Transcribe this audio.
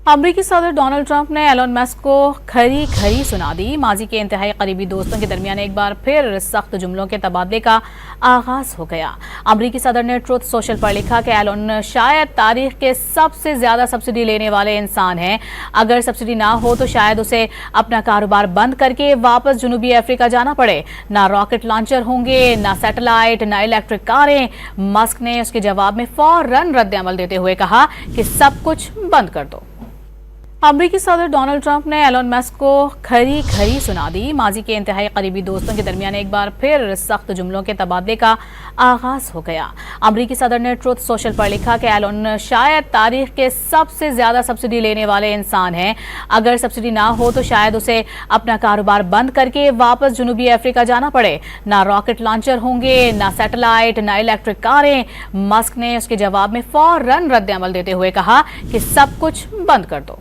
अमरीकी सदर Donald Trump ने एलन मस्क को खरी खरी सुना दी। माजी के इंतहाई करीबी दोस्तों के दरमियान एक बार फिर सख्त जुमलों के तबादले का आगाज हो गया। अमरीकी सदर ने ट्रुथ सोशल पर लिखा कि एलन शायद तारीख के सबसे ज्यादा सब्सिडी लेने वाले इंसान हैं। अगर सब्सिडी ना हो तो शायद उसे अपना कारोबार बंद करके वापस जनूबी अफ्रीका जाना पड़े। ना रॉकेट लॉन्चर होंगे, ना सैटेलाइट, ना इलेक्ट्रिक कारें। मस्क ने उसके जवाब में फौरन रद्द-ए-अमल देते हुए कहा कि सब कुछ बंद कर दो। अमरीकी सदर डोनाल्ड ट्रंप ने एलन मस्क को खरी खरी सुना दी। माजी के इंतहाई करीबी दोस्तों के दरमियान एक बार फिर सख्त जुमलों के तबादले का आगाज हो गया। अमरीकी सदर ने ट्रुथ सोशल पर लिखा कि एलन शायद तारीख के सबसे ज्यादा सब्सिडी लेने वाले इंसान हैं। अगर सब्सिडी ना हो तो शायद उसे अपना कारोबार बंद करके वापस जनूबी अफ्रीका जाना पड़े। ना रॉकेट लॉन्चर होंगे, ना सैटेलाइट, ना इलेक्ट्रिक कारें। मस्क ने उसके जवाब में फौरन रद्द-ए-अमल देते हुए कहा कि सब कुछ बंद कर दो।